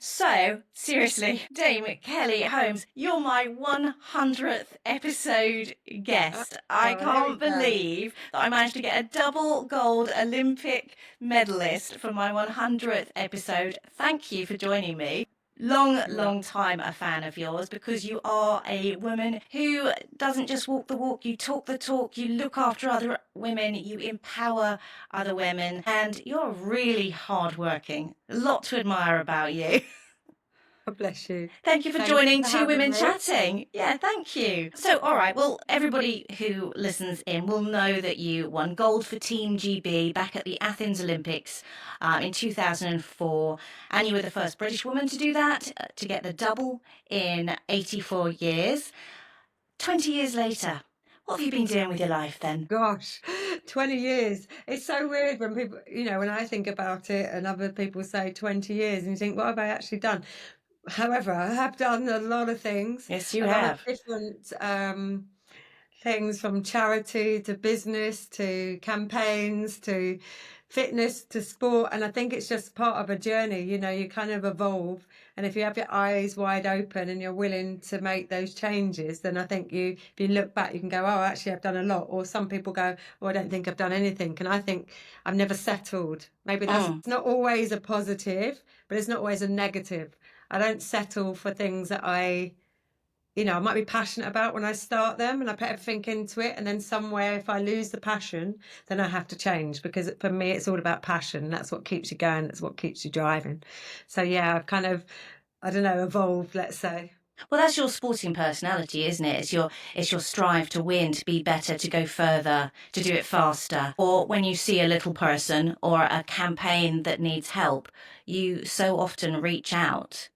So, seriously, Dame Kelly Holmes, you're my 100th episode guest. I Oh, here we can't go. believe that I managed to get a double gold Olympic medalist for my 100th episode. Thank you for joining me. Long, You're long welcome. time a fan of yours because you are a woman who doesn't just walk the walk, you talk the talk, you look after other women, you empower other women, and you're really hardworking. A lot to admire about you. God bless you. Thank you for Thank you joining for Two having Women me. Chatting. Yeah, thank you. So, all right, well, everybody who listens in will know that you won gold for Team GB back at the Athens Olympics in 2004, and you were the first British woman to do that, to get the double in 84 years. 20 years later, what have you been doing with your life then? Gosh, 20 years. It's so weird when people, when I think about it and other people say 20 years and you think, what have I actually done? However, I have done a lot of things, Yes, you a lot of have. different things from charity to business to campaigns to fitness to sport. And I think it's just part of a journey. You kind of evolve. And if you have your eyes wide open and you're willing to make those changes, then I think if you look back, you can go, oh, actually, I've done a lot. Or some people go, oh, I don't think I've done anything. And I think I've never settled. Maybe that's Mm. not always a positive, but it's not always a negative. I don't settle for things that I might be passionate about when I start them and I put everything into it. And then somewhere, if I lose the passion, then I have to change because for me, it's all about passion. That's what keeps you going. That's what keeps you driving. So, yeah, I've kind of, I don't know, evolved, let's say. Well, that's your sporting personality, isn't it? It's your strive to win, to be better, to go further, to do it faster. Or when you see a little person or a campaign that needs help, you so often reach out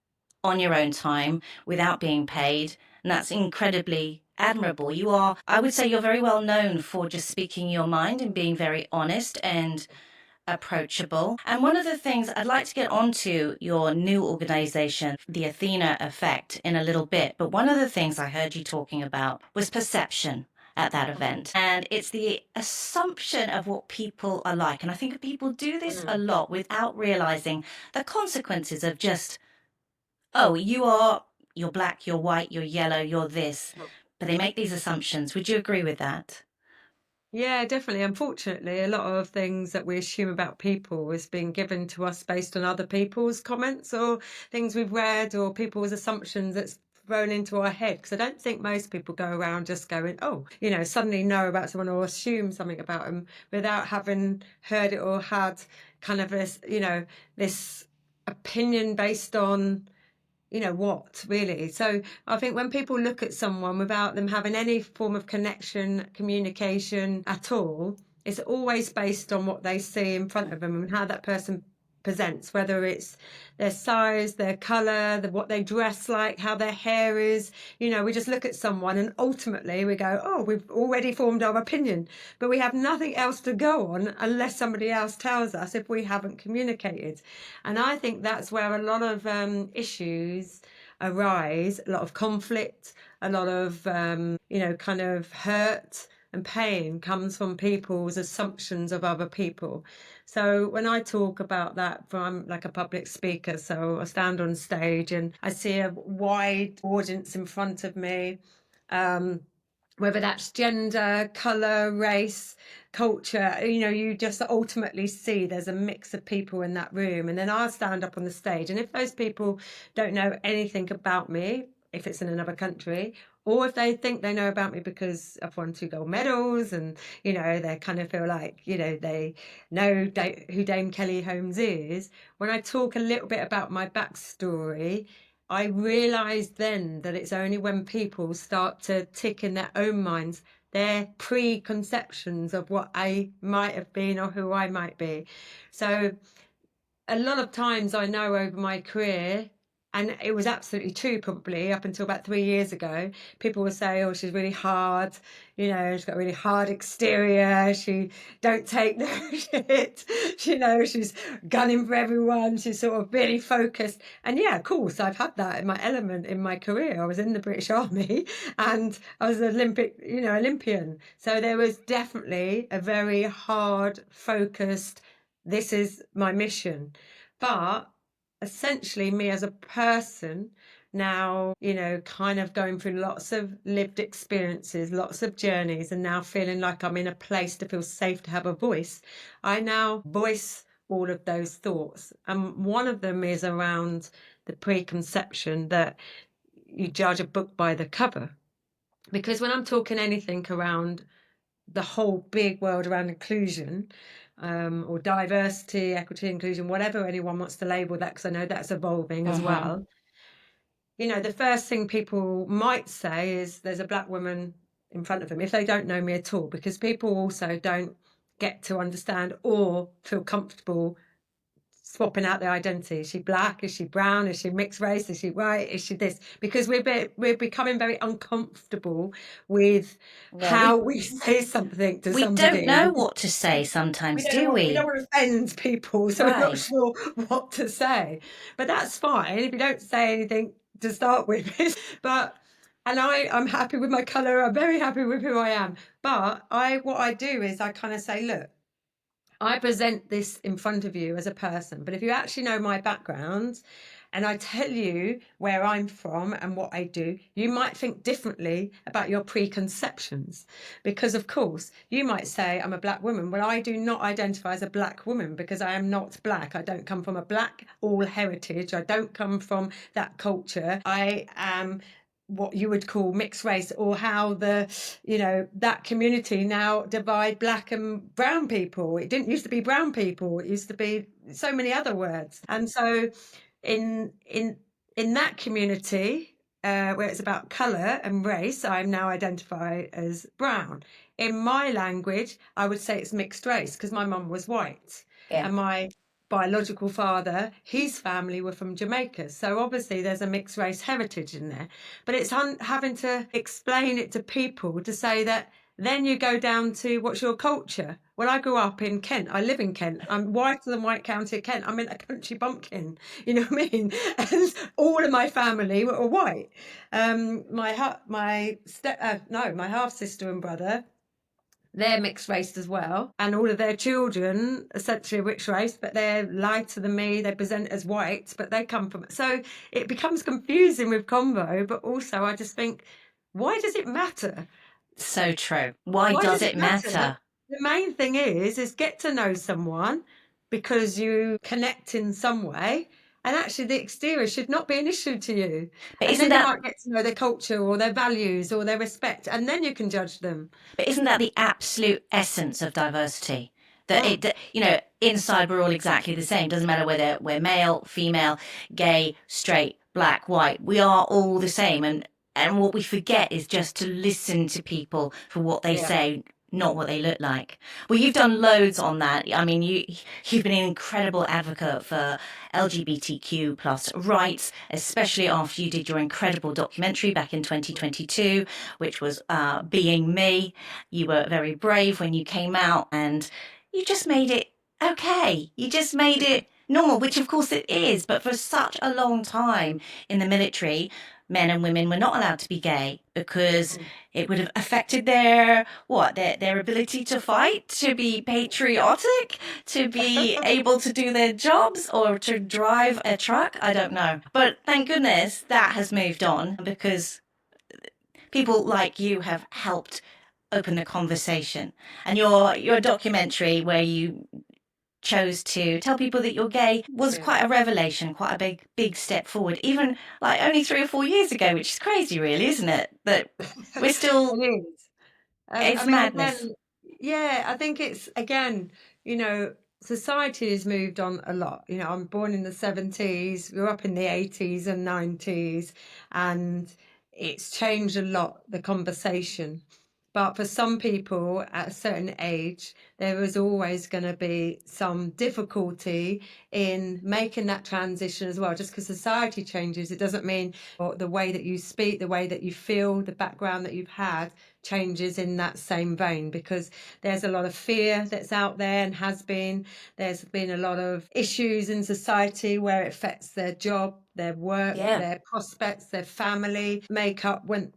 on your own time without being paid, and that's incredibly admirable. You are, I would say, you're very well known for just speaking your mind and being very honest and approachable. And one of the things I'd like to get onto your new organization, the Athena Effect, in a little bit. But one of the things I heard you talking about was perception at that event. And it's the assumption of what people are like. And I think people do this a Mm. lot without realizing the consequences of just, oh, you're black, you're white, you're yellow, you're this. But they make these assumptions. Would you agree with that? Yeah, definitely. Unfortunately, a lot of things that we assume about people is being given to us based on other people's comments or things we've read or people's assumptions that's thrown into our head. Because I don't think most people go around just going, oh, suddenly know about someone or assume something about them without having heard it or had kind of this opinion based on what really. So I think when people look at someone without them having any form of connection, communication at all, it's always based on what they see in front of them and how that person presents, whether it's their size, their color, what they dress like, how their hair is. We just look at someone and ultimately we go, oh, we've already formed our opinion, but we have nothing else to go on unless somebody else tells us if we haven't communicated. And I think that's where a lot of issues arise, a lot of conflict, a lot of, kind of hurt and pain comes from people's assumptions of other people. So when I talk about that, I'm like a public speaker, so I stand on stage and I see a wide audience in front of me. Um, whether that's gender, color, race, culture, you just ultimately see there's a mix of people in that room. And then I'll stand up on the stage. And if those people don't know anything about me, if it's in another country, or if they think they know about me because I've won 2 gold medals and, they kind of feel like, they know who Dame Kelly Holmes is, when I talk a little bit about my backstory, I realised then that it's only when people start to tick in their own minds their preconceptions of what I might have been or who I might be. So a lot of times I know over my career, and it was absolutely true probably up until about 3 years ago, people will say, oh, she's really hard, she's got a really hard exterior, she don't take no shit, she's gunning for everyone, she's sort of really focused. And yeah, of course, I've had that in my element in my career. I was in the British Army and I was an Olympian. So there was definitely a very hard, focused, this is my mission. But essentially me as a person now, kind of going through lots of lived experiences, lots of journeys, and now feeling like I'm in a place to feel safe to have a voice. I now voice all of those thoughts. And one of them is around the preconception that you judge a book by the cover. Because when I'm talking anything around the whole big world around inclusion, or diversity, equity, inclusion, whatever anyone wants to label that, because I know that's evolving as Mm-hmm. well. The first thing people might say is there's a black woman in front of them if they don't know me at all, because people also don't get to understand or feel comfortable swapping out their identity. Is she black? Is she brown? Is she mixed race? Is she white? Is she this? Because we're becoming very uncomfortable with Yeah, how we say something to we don't somebody. know what to say We sometimes, don't know do what, we don't we? want to offend people, so we're not Right. sure what to say. But that's fine if you don't say anything to start with. But and I'm happy with my colour. I'm very happy with who I am. But what I do is I kind of say, look, I present this in front of you as a person, but if you actually know my background and I tell you where I'm from and what I do, you might think differently about your preconceptions. Because, of course, you might say, I'm a black woman. Well, I do not identify as a black woman because I am not black. I don't come from a black all heritage. I don't come from that culture. I am what you would call mixed race, or how that community now divide black and brown people. It didn't used to be brown people, it used to be so many other words. And so in that community, where it's about color and race, I'm now identified as brown. In my language, I would say it's mixed race because my mum was white Yeah. and my biological father, his family were from Jamaica. So obviously there's a mixed race heritage in there. But it's having to explain it to people to say that then you go down to what's your culture. Well, I grew up in Kent. I live in Kent. I'm whiter than White County of Kent. I'm in a country bumpkin. You know what I mean? And all of my family were white. My half sister and brother, they're mixed race as well, and all of their children essentially are mixed race, but they're lighter than me. They present as white, but they come from, so it becomes confusing with combo. But also I just think, why does it matter? So true. Why Why does does it it matter? matter? The main thing is get to know someone because you connect in some way, and actually the exterior should not be an issue to you. But And isn't then you that might get to know their culture or their values or their respect, and then you can judge them. but isn't that the absolute essence of diversity? That Mm. it, inside we're all exactly the same. Doesn't matter whether we're male, female, gay, straight, black, white. We are all the same. And what we forget is just to listen to people for what they Yeah. say, not what they look like. Well, you've done loads on that. I mean, you've been an incredible advocate for LGBTQ plus rights, especially after you did your incredible documentary back in 2022, which was Being Me. You were very brave when you came out, and you just made it okay. You just made it normal, which of course it is. But for such a long time in the military, men and women were not allowed to be gay because it would have affected their ability to fight, to be patriotic, to be able to do their jobs or to drive a truck. I don't know. But thank goodness that has moved on because people like you have helped open the conversation. And your documentary where you chose to tell people that you're gay was Yeah. quite a revelation, quite a big step forward. Even like only 3 or 4 years ago, which is crazy, really, isn't it? That we're still, It is. I it's mean, madness. again, yeah, I think it's again, society has moved on a lot. I'm born in the 70s, grew up in the 80s and 90s, and it's changed a lot, the conversation. But for some people at a certain age, there is always going to be some difficulty in making that transition as well. Just because society changes, it doesn't mean the way that you speak, the way that you feel, the background that you've had changes in that same vein, because there's a lot of fear that's out there and has been. There's been a lot of issues in society where it affects their job, their work, Yeah. their prospects, their family makeup. When,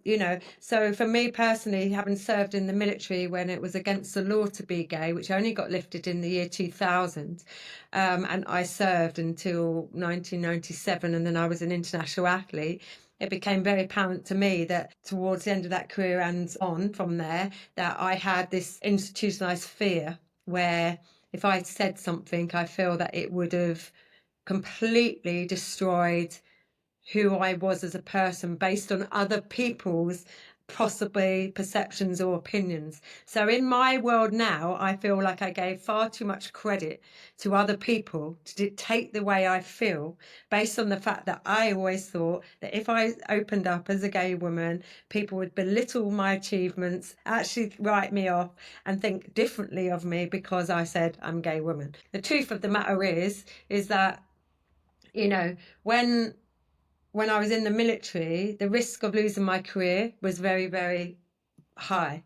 so for me personally, having served in the military when it was against the law to be gay, which only got lifted in the year 2000, and I served until 1997, and then I was an international athlete. It became very apparent to me that towards the end of that career and on from there, that I had this institutionalized fear where if I said something, I feel that it would have completely destroyed who I was as a person based on other people's possibly perceptions or opinions. So in my world now, I feel like I gave far too much credit to other people to dictate the way I feel based on the fact that I always thought that if I opened up as a gay woman, people would belittle my achievements, actually write me off and think differently of me because I said I'm a gay woman. The truth of the matter is that, when I was in the military, the risk of losing my career was very, very high.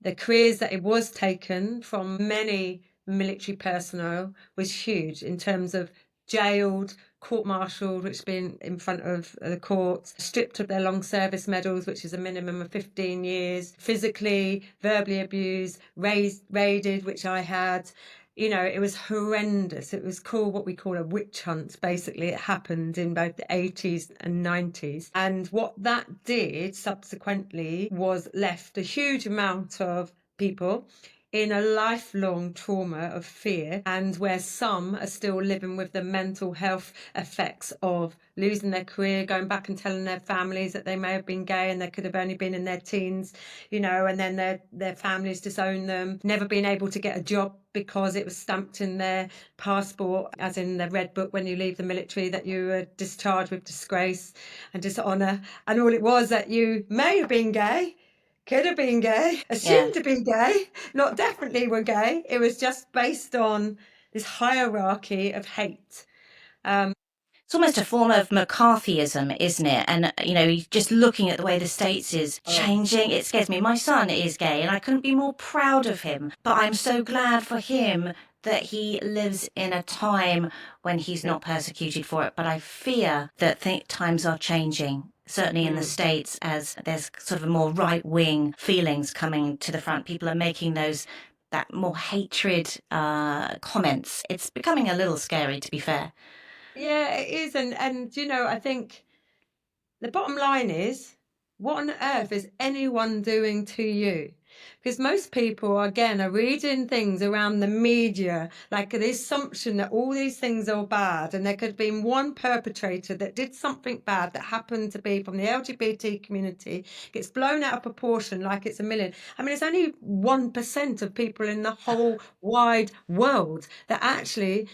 The careers that it was taken from many military personnel was huge in terms of jailed, court-martialed, which has been in front of the courts, stripped of their long service medals, which is a minimum of 15 years, physically, verbally abused, raided, which I had. It was horrendous. It was called what we call a witch hunt. Basically, it happened in both the 80s and 90s. And what that did subsequently was left a huge amount of people in a lifelong trauma of fear, and where some are still living with the mental health effects of losing their career, going back and telling their families that they may have been gay and they could have only been in their teens, and then their families disown them, never been able to get a job because it was stamped in their passport, as in the red book when you leave the military, that you were discharged with disgrace and dishonour, and all it was that you may have been gay, could have been gay, assumed to be gay, not definitely were gay. It was just based on this hierarchy of hate. It's almost a form of McCarthyism, isn't it? And, just looking at the way the States is changing, it scares me. My son is gay and I couldn't be more proud of him. But I'm so glad for him that he lives in a time when he's not persecuted for it. But I fear that times are changing. Certainly in the States, as there's sort of more right-wing feelings coming to the front, people are making that more hatred comments. It's becoming a little scary, to be fair. Yeah, it is. And I think the bottom line is, what on earth is anyone doing to you? Because most people, again, are reading things around the media, like the assumption that all these things are bad, and there could have been one perpetrator that did something bad that happened to be from the LGBT community, gets blown out of proportion like it's a million. I mean, it's only 1% of people in the whole wide world that actually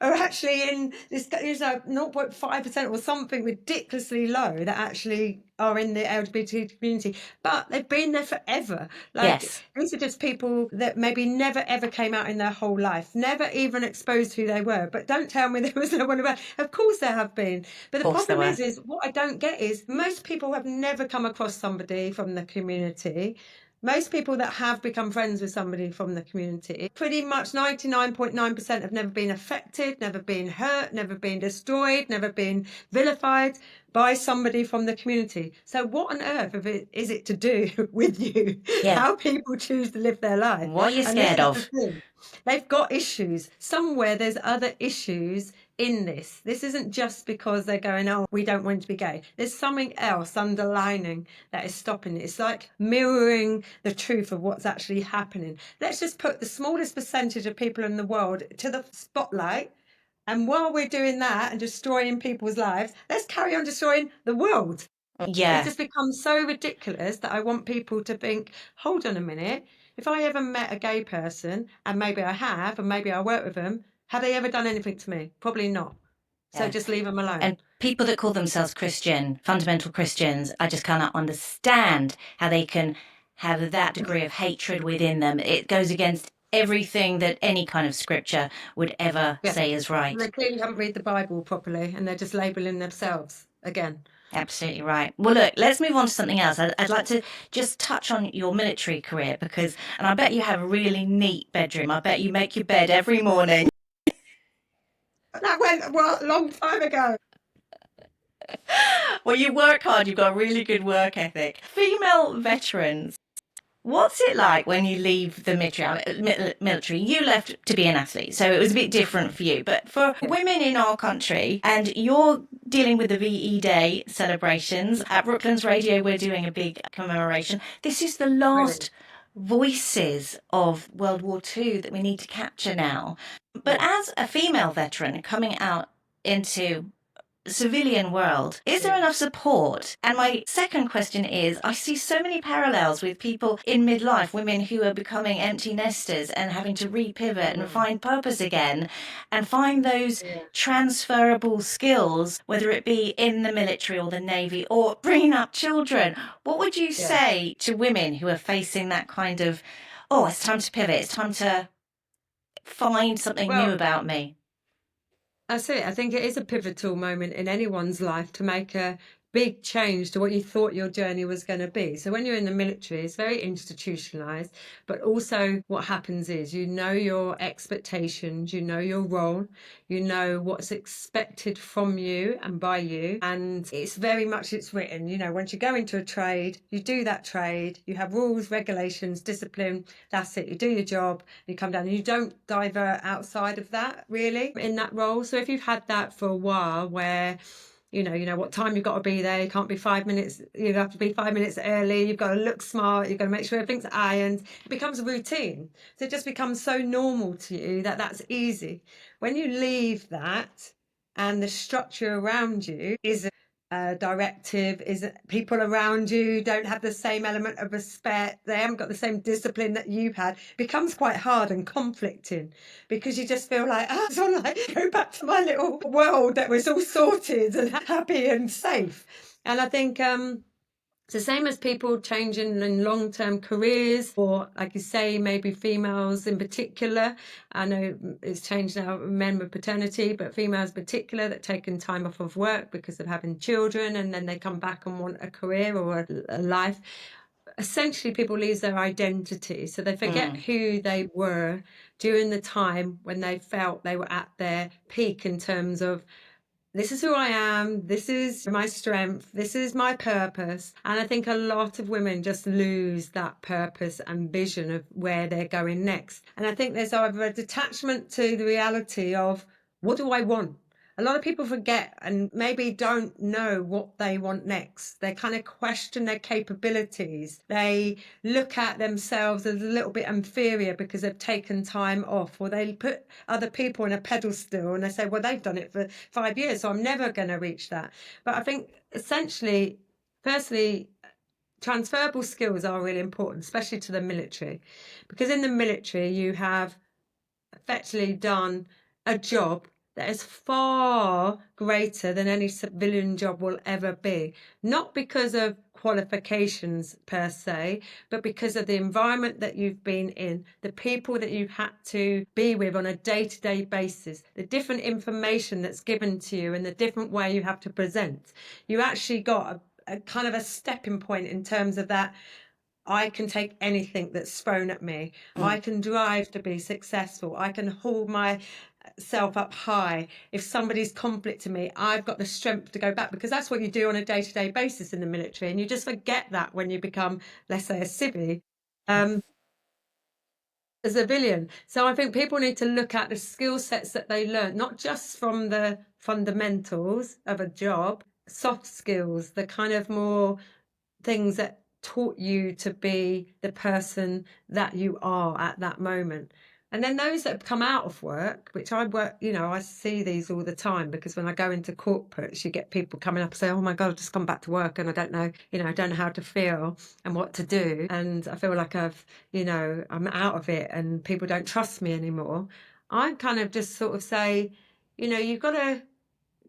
are actually in this 0.5% or something ridiculously low that actually are in the LGBT community, but they've been there forever. Yes. These are just people that maybe never ever came out in their whole life, never even exposed who they were. But don't tell me there was no one about. Of course there have been. But the problem is what I don't get is most people have never come across somebody from the community. Most people that have become friends with somebody from the community, pretty much 99.9% have never been affected, never been hurt, never been destroyed, never been vilified by somebody from the community. So what on earth is it to do with you? Yeah. How people choose to live their life? What are you And this scared is of? the thing. They've got issues. Somewhere there's other issues in this. This isn't just because they're going, oh, we don't want to be gay. There's something else underlining that is stopping it. It's like mirroring the truth of what's actually happening. Let's just put the smallest percentage of people in the world to the spotlight. And while we're doing that and destroying people's lives, let's carry on destroying the world. Yeah. It just becomes so ridiculous that I want people to think, hold on a minute, if I ever met a gay person, and maybe I have, and maybe I work with them, have they ever done anything to me? Probably not. So just leave them alone. And people that call themselves Christian, fundamental Christians, I just cannot understand how they can have that degree of hatred within them. It goes against everything that any kind of scripture would ever say is right. They clearly haven't read the Bible properly, and they're just labelling themselves again. Absolutely right. Well, look, let's move on to something else. I'd like to just touch on your military career and I bet you have a really neat bedroom. I bet you make your bed every morning. That went a long time ago. Well, you work hard. You've got a really good work ethic. Female veterans, what's it like when you leave the military? You left to be an athlete, so it was a bit different for you. But for women in our country, and you're dealing with the VE Day celebrations at Brooklands Radio, we're doing a big commemoration. This is the Brilliant. last voices of World War II that we need to capture now. But Yeah. as a female veteran coming out into civilian world, is there Yeah. enough support? And my second question is, I see so many parallels with people in midlife, women who are becoming empty nesters and having to repivot and Mm. find purpose again and find those Yeah. transferable skills, whether it be in the military or the navy or bringing up children. What would you Yeah. say to women who are facing that kind of, oh, it's time to pivot, it's time to find something new Well, about me? that's it. I think it is a pivotal moment in anyone's life to make a big change to what you thought your journey was going to be. So when you're in the military, it's very institutionalized, but also what happens is you know your expectations, you know your role, you know what's expected from you and by you, and it's very much it's written. You know, once you go into a trade, you do that trade, you have rules, regulations, discipline. That's it. You do your job, you come down, and you don't divert outside of that really in that role. So if you've had that for a while where you know what time you've got to be there, you can't be 5 minutes, you have to be 5 minutes early, you've got to look smart, you've got to make sure everything's ironed, it becomes a routine. So it just becomes so normal to you that that's easy. When you leave that and the structure around you is directive, is people around you don't have the same element of respect, they haven't got the same discipline that you've had, it becomes quite hard and conflicting because you just feel like, oh, I just want to like go back to my little world that was all sorted and happy and safe. And I think it's the same as people changing in long-term careers, or like you say, maybe females in particular. I know it's changed now, men with paternity, but females in particular that taken time off of work because of having children, and then they come back and want a career or a life. Essentially, people lose their identity, so they forget Mm. who they were during the time when they felt they were at their peak in terms of this is who I am, this is my strength, this is my purpose. And I think a lot of women just lose that purpose and vision of where they're going next. And I think there's either a detachment to the reality of what do I want? A lot of people forget and maybe don't know what they want next. They kind of question their capabilities. They look at themselves as a little bit inferior because they've taken time off, or they put other people in a pedestal and they say, well, they've done it for 5 years, so I'm never going to reach that. But I think essentially, firstly, transferable skills are really important, especially to the military, because in the military, you have effectively done a job that is far greater than any civilian job will ever be. Not because of qualifications per se, but because of the environment that you've been in, the people that you've had to be with on a day-to-day basis, the different information that's given to you and the different way you have to present. You actually got a kind of a stepping point in terms of that I can take anything that's thrown at me. I Mm. can drive to be successful. I can hold myself up high. If somebody's conflicting me, I've got the strength to go back, because that's what you do on a day-to-day basis in the military. And you just forget that when you become, let's say, a civvy. Um, a civilian. So I think people need to look at the skill sets that they learn, not just from the fundamentals of a job, soft skills, the kind of more things that taught you to be the person that you are at that moment. And then those that have come out of work, which I work, I see these all the time, because when I go into corporates, you get people coming up and say, oh my God, I've just come back to work and I don't know, I don't know how to feel and what to do. And I feel like I'm out of it and people don't trust me anymore. I kind of just sort of say, you've got to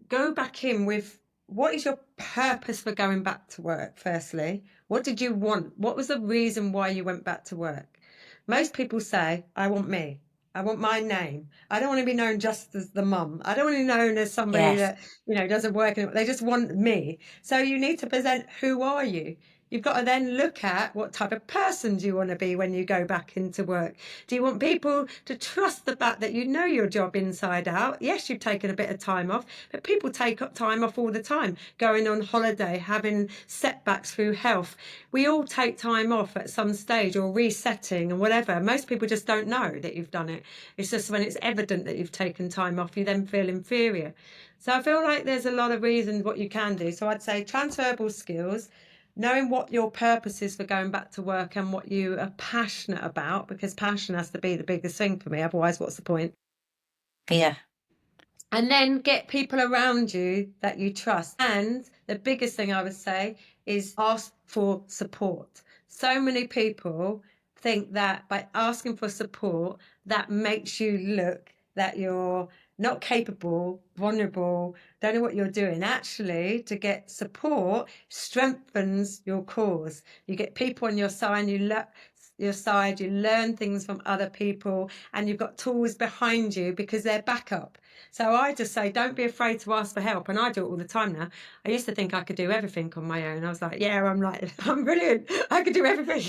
go back in with what is your purpose for going back to work, firstly? What did you want? What was the reason why you went back to work? Most people say, I want me. I want my name. I don't want to be known just as the mum. I don't want to be known as somebody Yes. that, doesn't work. They just want me. So you need to present, who are you? You've got to then look at what type of person do you want to be when you go back into work. Do you want people to trust the fact that you know your job inside out? Yes, you've taken a bit of time off, but people take up time off all the time, going on holiday, having setbacks through health. We all take time off at some stage, or resetting and whatever. Most people just don't know that you've done it. It's just when it's evident that you've taken time off, you then feel inferior. So I feel like there's a lot of reasons what you can do. So I'd say transferable skills, knowing what your purpose is for going back to work and what you are passionate about, because passion has to be the biggest thing for me. Otherwise, what's the point? Yeah. And then get people around you that you trust. And the biggest thing I would say is ask for support. So many people think that by asking for support, that makes you look that you're not capable, vulnerable, don't know what you're doing. Actually, to get support strengthens your cause. You get people on your side, you learn things from other people, and you've got tools behind you because they're backup. So I just say, don't be afraid to ask for help. And I do it all the time now. I used to think I could do everything on my own. I was like, yeah, I'm brilliant. I could do everything.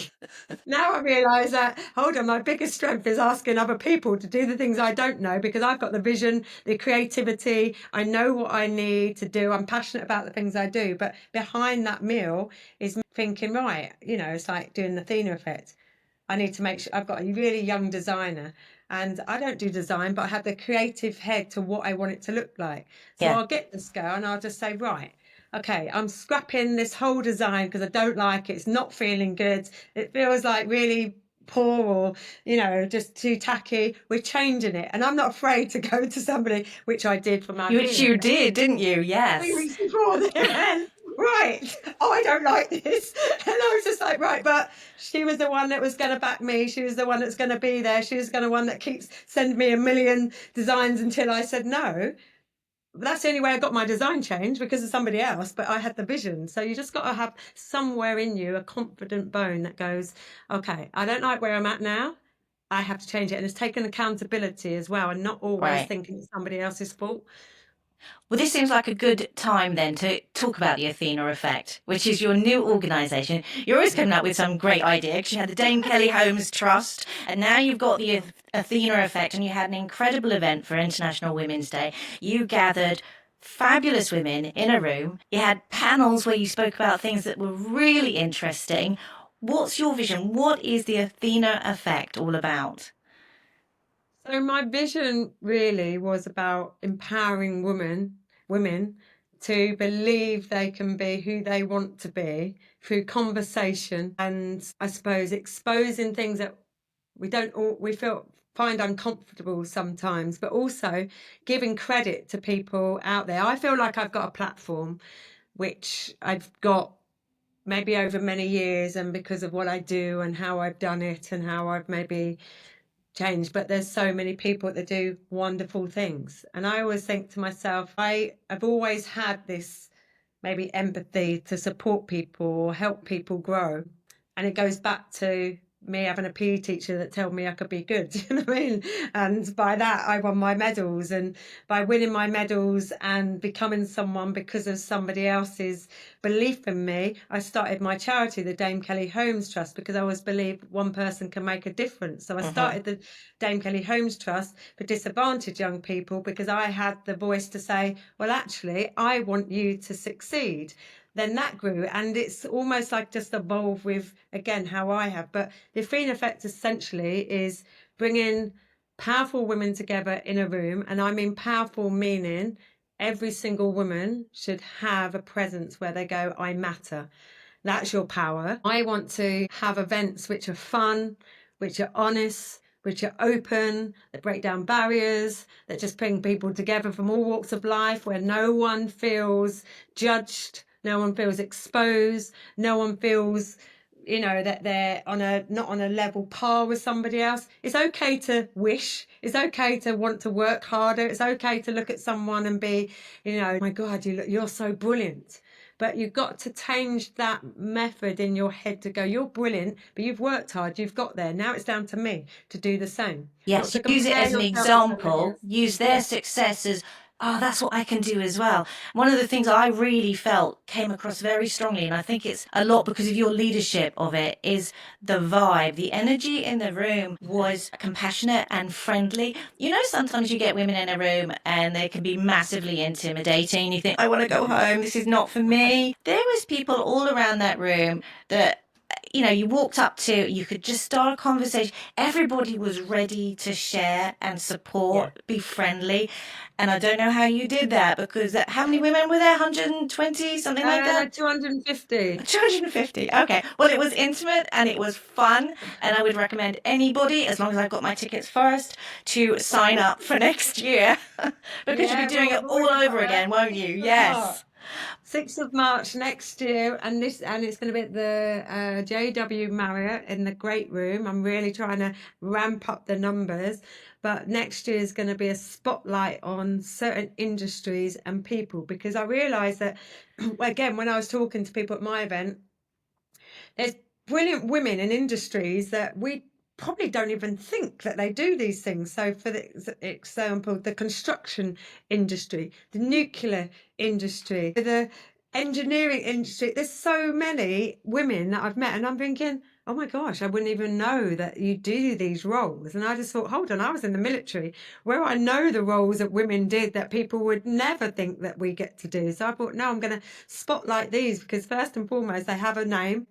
Now I realise that, hold on, my biggest strength is asking other people to do the things I don't know, because I've got the vision, the creativity. I know what I need to do. I'm passionate about the things I do. But behind that meal is thinking, right, it's like doing the Athena Effect. I need to make sure I've got a really young designer, and I don't do design, but I have the creative head to what I want it to look like. So Yeah. I'll get the scale and I'll just say, right, okay, I'm scrapping this whole design because I don't like it. It's not feeling good. It feels like really poor, or just too tacky. We're changing it, and I'm not afraid to go to somebody, which I did for my Which Athena you did, didn't you? 3 weeks Yes. before the event. Right. Oh, I don't like this. And I was just like, right, but she was the one that was going to back me. She was the one that's going to be there. She was going to one that keeps sending me a million designs until I said no. That's the only way I got my design changed, because of somebody else, but I had the vision. So you just got to have somewhere in you a confident bone that goes, okay, I don't like where I'm at now. I have to change it. And it's taken accountability as well, and not always Right. thinking it's somebody else's fault. Well, this seems like a good time then to talk about the Athena Effect, which is your new organisation. You're always coming up with some great idea, because you had the Dame Kelly Holmes Trust, and now you've got the Athena Effect, and you had an incredible event for International Women's Day. You gathered fabulous women in a room. You had panels where you spoke about things that were really interesting. What's your vision? What is the Athena Effect all about? So my vision really was about empowering women to believe they can be who they want to be through conversation, and I suppose exposing things that we feel find uncomfortable sometimes, but also giving credit to people out there. I feel like I've got a platform which I've got maybe over many years, and because of what I do and how I've done it and how I've maybe change, but there's so many people that do wonderful things. And I always think to myself, I have always had this maybe empathy to support people or help people grow. And it goes back to me having a PE teacher that told me I could be good. You know what I mean? And by that, I won my medals. And by winning my medals and becoming someone because of somebody else's belief in me, I started my charity, the Dame Kelly Holmes Trust, because I always believed one person can make a difference. So I Mm-hmm. started the Dame Kelly Holmes Trust for disadvantaged young people, because I had the voice to say, well, actually, I want you to succeed. Then that grew, and it's almost like just evolved with, again, how I have. But the Athena Effect essentially is bringing powerful women together in a room, and I mean powerful meaning every single woman should have a presence where they go, I matter. That's your power. I want to have events which are fun, which are honest, which are open, that break down barriers, that just bring people together from all walks of life, where no one feels judged, no one feels exposed, no one feels that they're not on a level par with somebody else. It's okay to wish, it's okay to want to work harder, it's okay to look at someone and be, oh my God, you're so brilliant. But you've got to change that method in your head to go, you're brilliant, but you've worked hard, you've got there. Now it's down to me to do the same. Not Yes, to use it compare as an yourself to somebody example, else. use their Yeah. success as Oh, that's what I can do as well. One of the things I really felt came across very strongly, and I think it's a lot because of your leadership of it, is the vibe. The energy in the room was compassionate and friendly. You know, sometimes you get women in a room and they can be massively intimidating. You think, I want to go home. This is not for me. There was people all around that room that you walked up to, you could just start a conversation. Everybody was ready to share and Yeah. support, be friendly. And I don't know how you did that because how many women were there? 120, something like that? 250. 250. Okay. Well, it was intimate and it was fun. And I would recommend anybody, as long as I've got my tickets first, to sign up for next year because you'll be Yeah, doing well, it I've all already over got it. again, won't you? 6th of March. Yes. 6th of March next year, and it's going to be at the JW Marriott in the Great Room. I'm really trying to ramp up the numbers, but next year is going to be a spotlight on certain industries and people, because I realised that again, when I was talking to people at my event, there's brilliant women in industries that we probably don't even think that they do these things. So, for the example, the construction industry, the nuclear industry, the engineering industry, there's so many women that I've met, and I'm thinking, oh my gosh, I wouldn't even know that you do these roles. And I just thought, hold on, I was in the military where I know the roles that women did that people would never think that we get to do. So I thought, no, I'm going to spotlight these, because first and foremost, they have a name,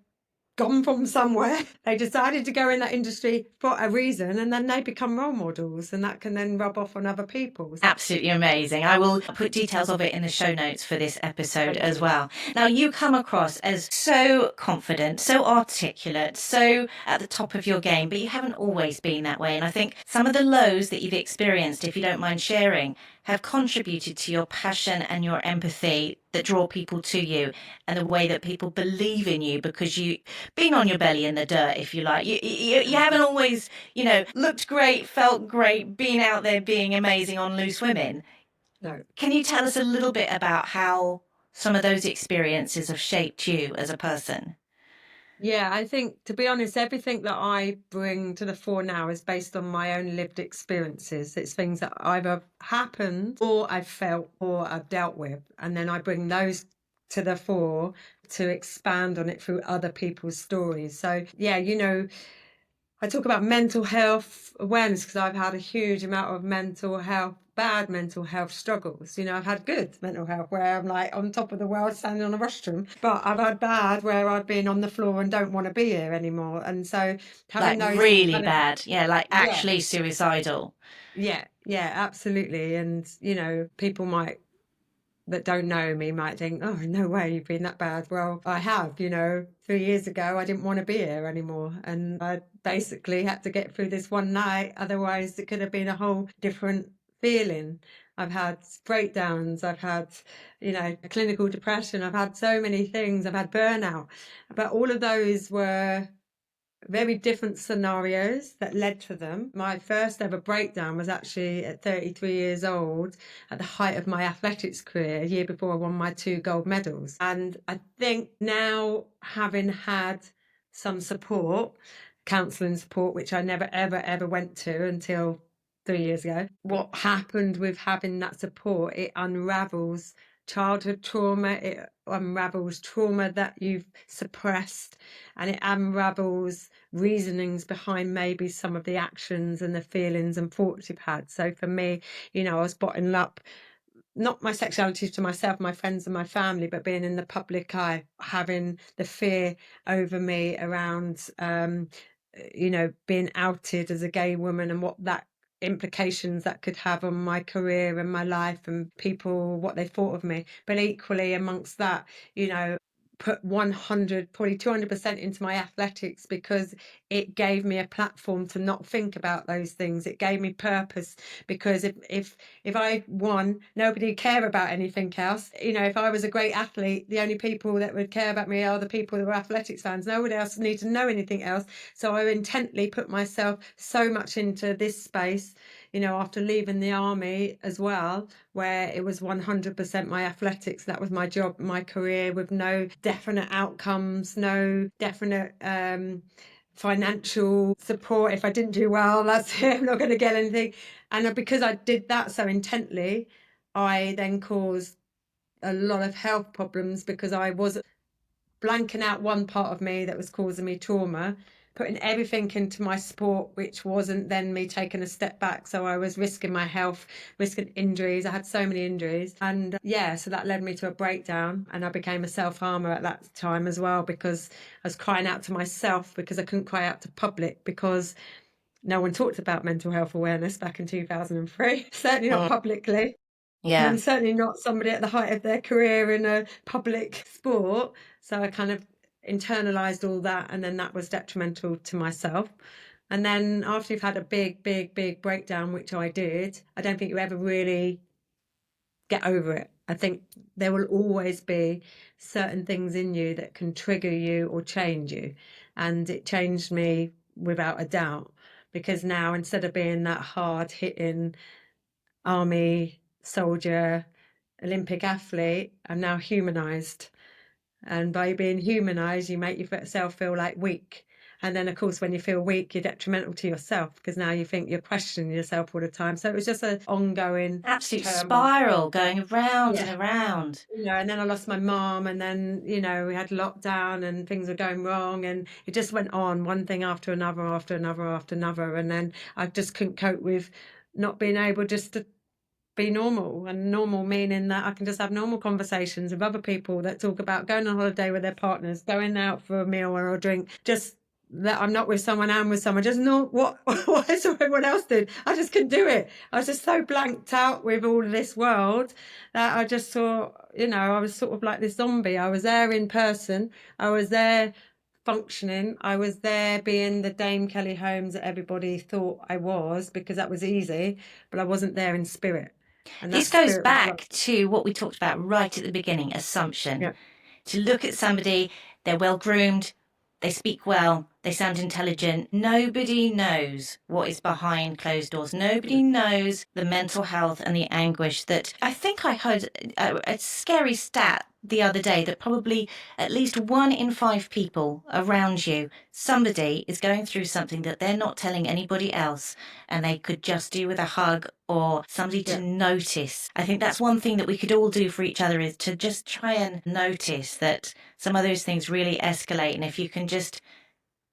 gone from somewhere. They decided to go in that industry for a reason, and then they become role models, and that can then rub off on other people. Absolutely amazing. I will put details of it in the show notes for this episode Thank as you. well. Now, you come across as so confident, so articulate, so at the top of your game, but you haven't always been that way. And I think some of the lows that you've experienced, if you don't mind sharing, have contributed to your passion and your empathy that draw people to you and the way that people believe in you because you've been on your belly in the dirt, if you like. You haven't always looked great, felt great, being out there being amazing on Loose Women. No. Can you tell us a little bit about how some of those experiences have shaped you as a person? Yeah, I think, to be honest, everything that I bring to the fore now is based on my own lived experiences. It's things that either happened or I've felt or I've dealt with. And then I bring those to the fore to expand on it through other people's stories. So, yeah, I talk about mental health awareness because I've had a huge amount of bad mental health struggles. I've had good mental health where I'm like on top of the world standing on a rostrum, but I've had bad where I've been on the floor and don't want to be here anymore. And so having Like those really kind of, bad. Yeah, like yeah, actually suicidal. yeah, absolutely. And, people that don't know me might think, oh, no way, you've been that bad. Well, I have, 3 years ago, I didn't want to be here anymore. And I basically had to get through this one night. Otherwise, it could have been a whole different feeling. I've had breakdowns. I've had, clinical depression. I've had so many things. I've had burnout. But all of those were very different scenarios that led to them. My first ever breakdown was actually at 33 years old, at the height of my athletics career, a year before I won my 2 gold medals. And I think now, having had some support, counselling support, which I never, ever, ever went to until 3 years ago, what happened with having that support, it unravels childhood trauma, it unravels trauma that you've suppressed, and it unravels reasonings behind maybe some of the actions and the feelings and thoughts you've had. So for me, I was bottling up not my sexuality to myself, my friends and my family, but being in the public eye, having the fear over me around, being outed as a gay woman, and what that implications that could have on my career and my life and people, what they thought of me. But equally amongst that, put 100, probably 200% into my athletics, because it gave me a platform to not think about those things. It gave me purpose, because if I won, nobody would care about anything else. If I was a great athlete, the only people that would care about me are the people who are athletics fans. Nobody else need to know anything else. So I intently put myself so much into this space, after leaving the army as well, where it was 100% my athletics. That was my job, my career, with no definite outcomes, no definite financial support. If I didn't do well, that's it, I'm not going to get anything. And because I did that so intently, I then caused a lot of health problems because I was blanking out one part of me that was causing me trauma, putting everything into my sport, which wasn't then me taking a step back. So I was risking my health, risking injuries. I had so many injuries. And yeah, so that led me to a breakdown. And I became a self harmer at that time as well, because I was crying out to myself because I couldn't cry out to public because no one talked about mental health awareness back in 2003, certainly not Mm, publicly. yeah. And certainly not somebody at the height of their career in a public sport. So I kind of internalized all that, and then that was detrimental to myself. And then after you've had a big, big, big breakdown, which I did, I don't think you ever really get over it. I think there will always be certain things in you that can trigger you or change you. And it changed me without a doubt, because now instead of being that hard hitting army soldier, Olympic athlete, I'm now humanized. And by being humanized, you make yourself feel like weak. And then, of course, when you feel weak, you're detrimental to yourself because now you think you're questioning yourself all the time. So it was just an ongoing Absolute turmoil. spiral going around and Yeah. around. And then I lost my mom, and then, we had lockdown and things were going wrong, and it just went on one thing after another, after another, after another. And then I just couldn't cope with not being able just to be normal, and normal meaning that I can just have normal conversations with other people that talk about going on holiday with their partners, going out for a meal or a drink, just that I'm not with someone, I'm with someone, just not what everyone else did. I just couldn't do it. I was just so blanked out with all of this world that I just saw, I was sort of like this zombie. I was there in person, I was there functioning, I was there being the Dame Kelly Holmes that everybody thought I was because that was easy, but I wasn't there in spirit. And This that goes spirit was lost. back to what we talked about right at the beginning, assumption. Yeah. To look at somebody, they're well groomed, they speak well, they sound intelligent. Nobody knows what is behind closed doors. Nobody knows the mental health and the anguish that I think I heard a scary stat the other day that probably at least 1 in 5 people around you, somebody is going through something that they're not telling anybody else, and they could just do with a hug or somebody to Yeah. notice. I think that's one thing that we could all do for each other, is to just try and notice that some of those things really escalate. And if you can just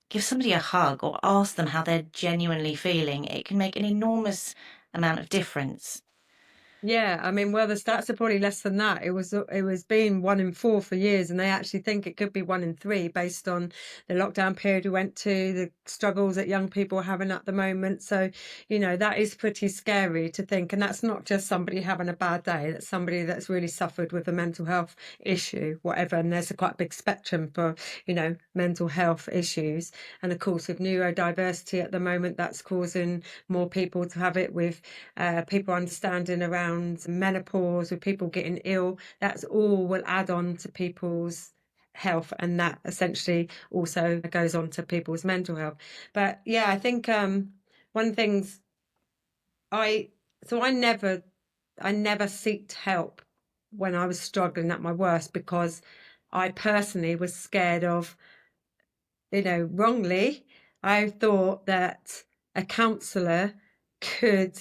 give somebody a hug or ask them how they're genuinely feeling, it can make an enormous amount of difference. Yeah, I mean, well, the stats are probably less than that. It was being 1 in 4 for years, and they actually think it could be 1 in 3 based on the lockdown period we went to, the struggles that young people are having at the moment. So, that is pretty scary to think. And that's not just somebody having a bad day, that's somebody that's really suffered with a mental health issue, whatever. And there's a quite big spectrum for, mental health issues. And of course, with neurodiversity at the moment, that's causing more people to have it, with people understanding around menopause, with people getting ill. That's all will add on to people's health, and that essentially also goes on to people's mental health. But yeah, I think one of the things I so I never sought help when I was struggling at my worst, because I personally was scared of, wrongly, I thought that a counsellor could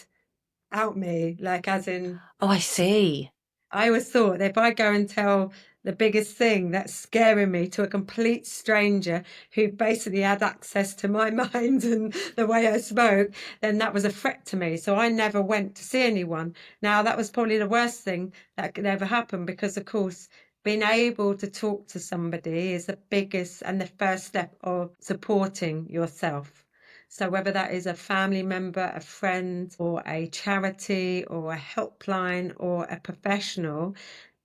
out me, like, as in, Oh, I see. I always thought that if I go and tell the biggest thing that's scaring me to a complete stranger who basically had access to my mind and the way I spoke, then that was a threat to me. So I never went to see anyone. Now, that was probably the worst thing that could ever happen, because, of course, being able to talk to somebody is the biggest and the first step of supporting yourself. So whether that is a family member, a friend, or a charity, or a helpline, or a professional,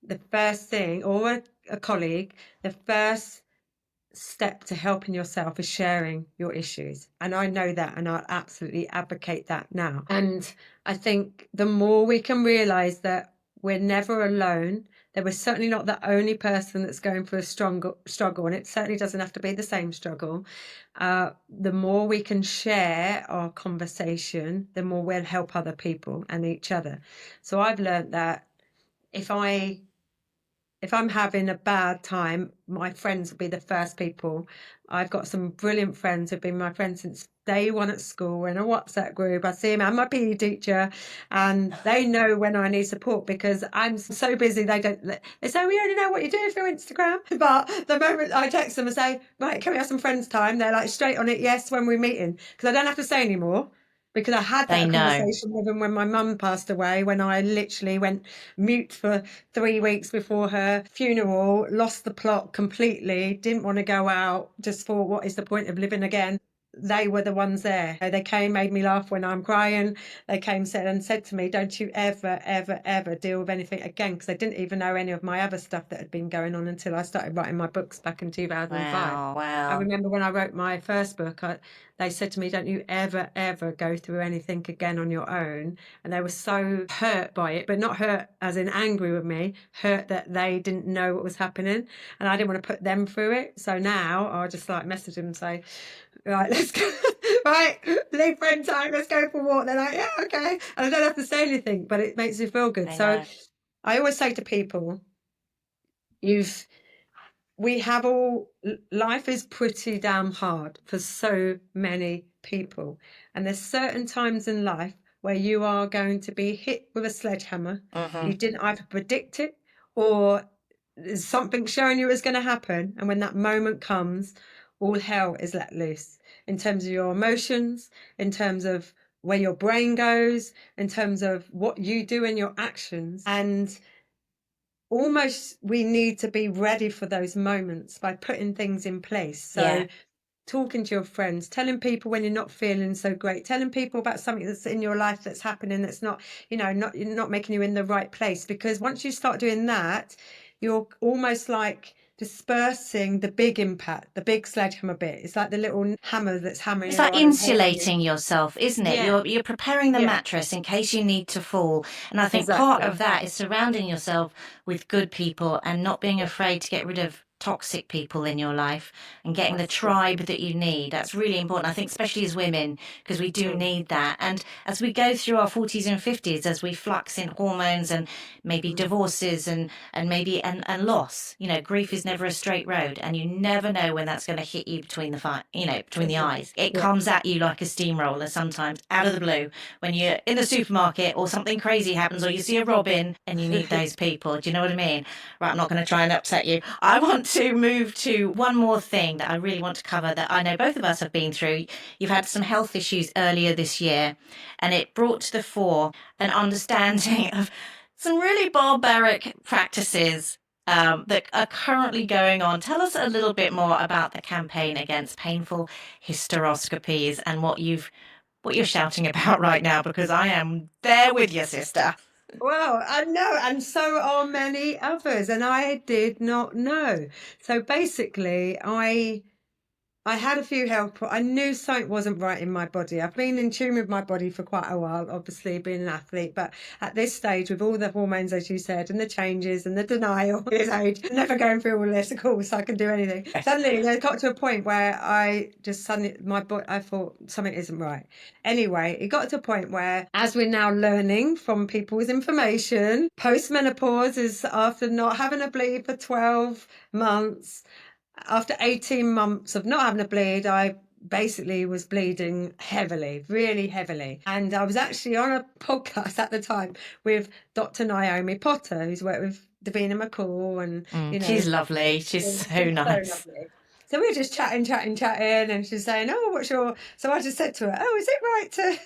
the first thing, or a colleague, the first step to helping yourself is sharing your issues. And I know that, and I absolutely advocate that now. And I think the more we can realize that we're never alone, that we're certainly not the only person that's going through a struggle, and it certainly doesn't have to be the same struggle. The more we can share our conversation, the more we'll help other people and each other. So I've learned that if I'm having a bad time, my friends will be the first people. I've got some brilliant friends who've been my friends since day one at school in a WhatsApp group. I see him and my PE teacher, and they know when I need support because I'm so busy. They say, we only know what you do through Instagram. But the moment I text them and say, right, can we have some friends time? They're like straight on it. Yes, when we're meeting, because I don't have to say anymore. Because I had They that know. conversation with them when my mum passed away, when I literally went mute for 3 weeks before her funeral, lost the plot completely, didn't want to go out, just thought, what is the point of living again? They were the ones there. They came, made me laugh when I'm crying. They came and said to me, don't you ever, ever, ever deal with anything again, because they didn't even know any of my other stuff that had been going on until I started writing my books back in 2005. Wow, I wow. remember when I wrote my first book, they said to me, don't you ever, ever go through anything again on your own. And they were so hurt by it, but not hurt as in angry with me, hurt that they didn't know what was happening. And I didn't want to put them through it. So now I just like message them and say, right, let's go. Right, leave friend time, let's go for a walk. They're like, yeah, okay. And I don't have to say anything, but it makes me feel good. I So know. I always say to people, we have all, life is pretty damn hard for so many people. And there's certain times in life where you are going to be hit with a sledgehammer. Hmm. You didn't either predict it, or there's something showing you it's going to happen. And when that moment comes, all hell is let loose in terms of your emotions, in terms of where your brain goes, in terms of what you do in your actions. And almost we need to be ready for those moments by putting things in place. Yeah. So talking to your friends, telling people when you're not feeling so great, telling people about something that's in your life that's happening that's not, not making you in the right place. Because once you start doing that, you're almost like dispersing the big impact, the big sledgehammer bit. It's like the little hammer that's hammering It's you like on and holding you. insulating yourself, isn't it? Yeah, You're preparing the yeah, mattress in case you need to fall. And I think part exactly. of that is surrounding yourself with good people and not being afraid to get rid of toxic people in your life and getting the tribe Absolutely. that you need. That's really important. I think especially as women, because we do Mm, need that. And as we go through our 40s and 50s, as we flux in hormones and maybe mm, divorces and maybe and loss, grief is never a straight road, and you never know when that's going to hit you between between the isn't it? eyes. It Yeah. comes at you like a steamroller sometimes out of the blue when you're in the supermarket or something crazy happens or you see a robin and you need those people. Do you know what I mean? Right, I'm not going to try and upset you. I want to move to one more thing that I really want to cover that I know both of us have been through. You've had some health issues earlier this year, and it brought to the fore an understanding of some really barbaric practices that are currently going on. Tell us a little bit more about the campaign against painful hysteroscopies and what you're shouting about right now, because I am there with you, sister. Well, I know, and so are many others, and I did not know. So basically, I had a few I knew something wasn't right in my body. I've been in tune with my body for quite a while, obviously being an athlete, but at this stage, with all the hormones, as you said, and the changes and the denial, this age, never going through all this, of course, I can do anything. Suddenly, it got to a point where I just suddenly, my body, I thought something isn't right. Anyway, it got to a point where, as we're now learning from people's information, postmenopause is after not having a bleed for 12 months. After 18 months of not having a bleed, I basically was bleeding heavily, really heavily. And I was actually on a podcast at the time with Dr. Naomi Potter, who's worked with Davina McCall and, She's lovely. She's so she's so nice. lovely. So we were just chatting, and she's saying, "Oh, what's your?" So I just said to her, "Oh, is it right to,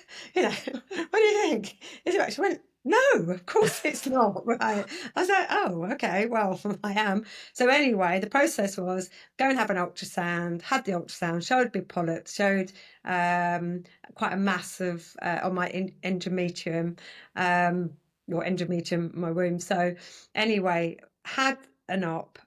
what do you think? Is it right?" She went, "No, of course it's not right." I was like, "Oh, okay, well, I am." So anyway, the process was go and have an ultrasound. Had the ultrasound, showed big polyps, showed quite a mass of on my endometrium, or endometrium, my womb. So anyway, had an op.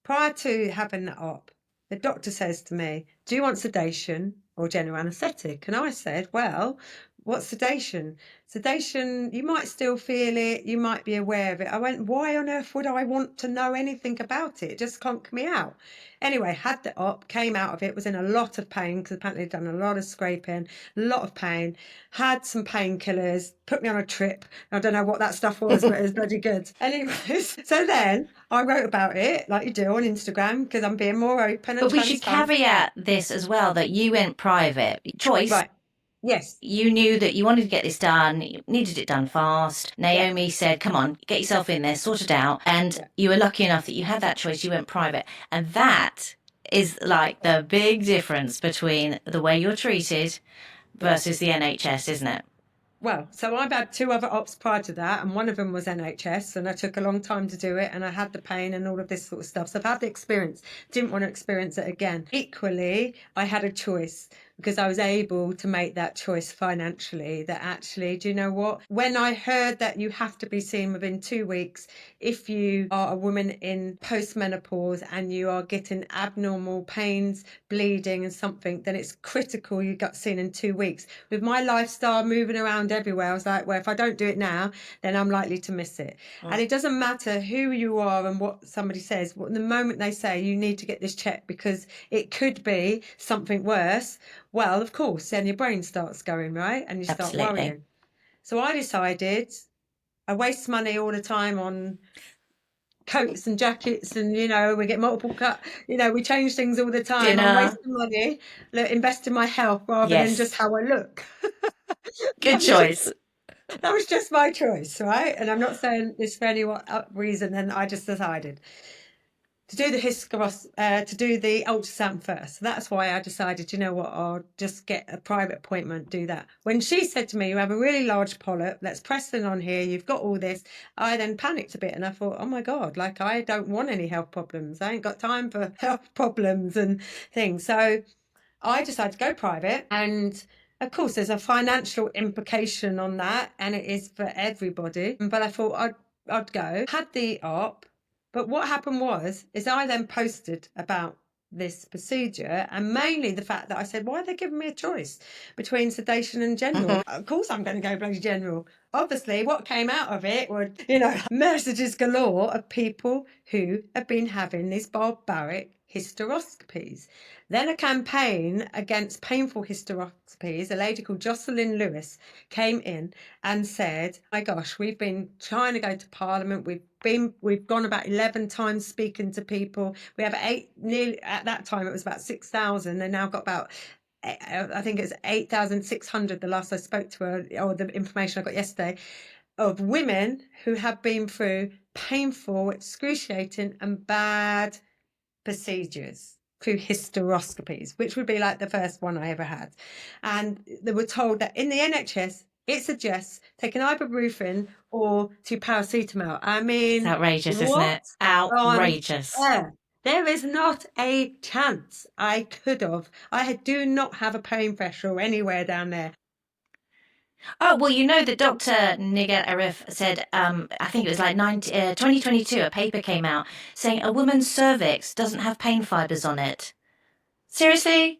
Prior to having that op, the doctor says to me, "Do you want sedation or general anaesthetic?" And I said, "Well, What's sedation? Sedation, you might still feel it, you might be aware of it. I went, why on earth would I want to know anything about it? It just conked me out. Anyway, had the op, came out of it, was in a lot of pain because apparently I'd done a lot of scraping, a lot of pain, had some painkillers, put me on a trip. I don't know what that stuff was, but it was bloody good. Anyways, so then I wrote about it like you do on Instagram because I'm being more open and But we should transparent. caveat this as well that you went private. Choice. Right. Yes. You knew that you wanted to get this done, you needed it done fast. Yeah. Naomi said, come on, get yourself in there, sort it out. And Yeah. you were lucky enough that you had that choice, you went private. And that is like the big difference between the way you're treated versus the NHS, isn't it? Well, so I've had two other ops prior to that, and one of them was NHS, and I took a long time to do it, and I had the pain and all of this sort of stuff. So I've had the experience, didn't want to experience it again. Equally, I had a choice because I was able to make that choice financially that actually, do you know what? When I heard that you have to be seen within 2 weeks if you are a woman in postmenopause and you are getting abnormal pains, bleeding and something, then it's critical you got seen in 2 weeks. With my lifestyle moving around everywhere, I was like, well, if I don't do it now, then I'm likely to miss it. And it doesn't matter who you are and what somebody says. The moment they say you need to get this checked because it could be something worse, well, of course, then your brain starts going, right? And you start Absolutely. worrying. So I decided I waste money all the time on coats and jackets and we get multiple cut, we change things all the time. I'm Dinner. wasting money, invest in my health rather than just Yes. how I look. Good choice. That was just my choice, right? And I'm not saying this for any reason. And I just decided to do to do the ultrasound first. So that's why I decided, you know what, I'll just get a private appointment, do that. When she said to me, you have a really large polyp, let's press it on here, you've got all this, I then panicked a bit and I thought, oh my God, like I don't want any health problems. I ain't got time for health problems and things. So I decided to go private, and of course there's a financial implication on that, and it is for everybody, but I thought I'd go, had the op. But what happened is I then posted about this procedure, and mainly the fact that I said, why are they giving me a choice between sedation and general? Of course I'm going to go bloody general. Obviously what came out of it were messages galore of people who have been having these barbaric hysteroscopies. Then a campaign against painful hysteroscopies, a lady called Jocelyn Lewis came in and said, my gosh, we've been trying to go to Parliament, we've gone about 11 times speaking to people, we have nearly, at that time it was about 6,000, they now got about, I think it's 8,600 the last I spoke to her, or the information I got yesterday, of women who have been through painful, excruciating and bad procedures through hysteroscopies, which would be like the first one I ever had. And they were told that in the NHS, it suggests taking ibuprofen or to paracetamol. I mean, It's outrageous, isn't what it? on Outrageous. earth? There is not a chance I could have. I do not have a pain threshold anywhere down there. Oh, well, you know that Dr. Nigel Arif said, I think it was like 2022, a paper came out saying a woman's cervix doesn't have pain fibers on it. Seriously?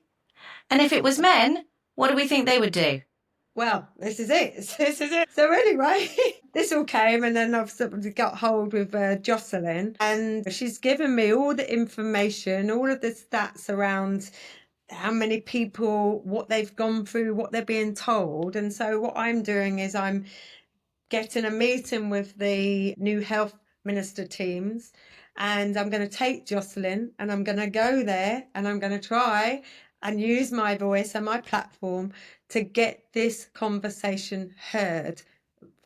And if it was men, what do we think they would do? Well, this is it. This is it. So anyway, this all came, and then I've sort of got hold with Jocelyn, and she's given me all the information, all of the stats around how many people, what they've gone through, what they're being told. And so what I'm doing is I'm getting a meeting with the new health minister teams, and I'm going to take Jocelyn and I'm going to go there and I'm going to try and use my voice and my platform to get this conversation heard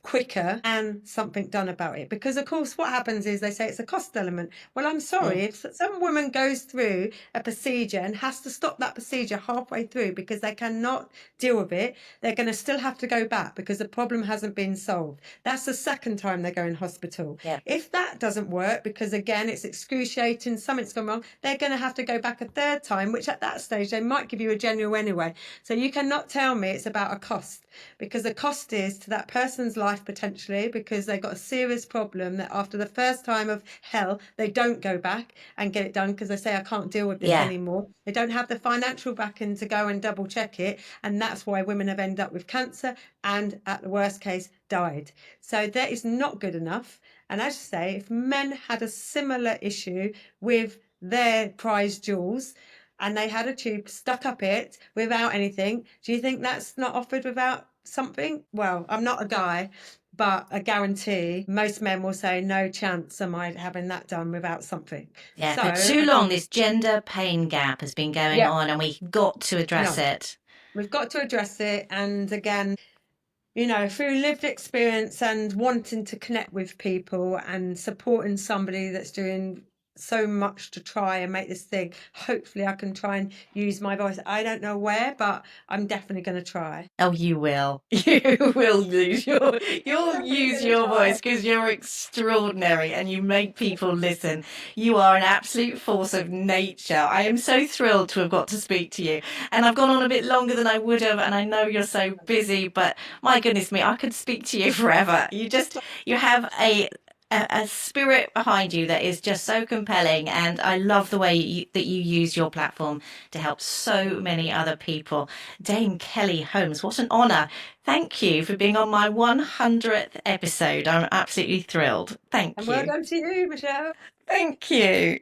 quicker and something done about it. Because of course what happens is they say it's a cost element. Well, I'm sorry, if some woman goes through a procedure and has to stop that procedure halfway through because they cannot deal with it, they're going to still have to go back because the problem hasn't been solved. That's the second time they go in hospital. Yeah. If that doesn't work, because again it's excruciating, something's gone wrong, they're going to have to go back a third time, which at that stage they might give you a general anyway. So you cannot tell me it's about a cost, because the cost is to that person's life life potentially, because they've got a serious problem that after the first time of hell, they don't go back and get it done because they say, I can't deal with this anymore. They don't have the financial backing to go and double check it. And that's why women have ended up with cancer and, at the worst case, died. So that is not good enough. And as you say, if men had a similar issue with their prize jewels, and they had a tube stuck up it without anything, do you think that's not offered without something? Well, I'm not a guy, but I guarantee most men will say, no chance am I having that done without something. Yeah, So for too long, this gender pain gap has been going yeah, on, and we've got to address no, it. we've got to address it. And again, through lived experience and wanting to connect with people and supporting somebody that's doing so much to try and make this thing, hopefully I can try and use my voice. I don't know where, but I'm definitely going to try. Oh, you will. You will you'll Definitely use going to your try. voice because you're extraordinary and you make people listen. You are an absolute force of nature. I am so thrilled to have got to speak to you. And I've gone on a bit longer than I would have, and I know you're so busy, but my goodness me, I could speak to you forever. You have a spirit behind you that is just so compelling, and I love the way that you use your platform to help so many other people. Dame Kelly Holmes, what an honour. Thank you for being on my 100th episode. I'm absolutely thrilled. And Thank well you. done to you, Michelle. Thank you.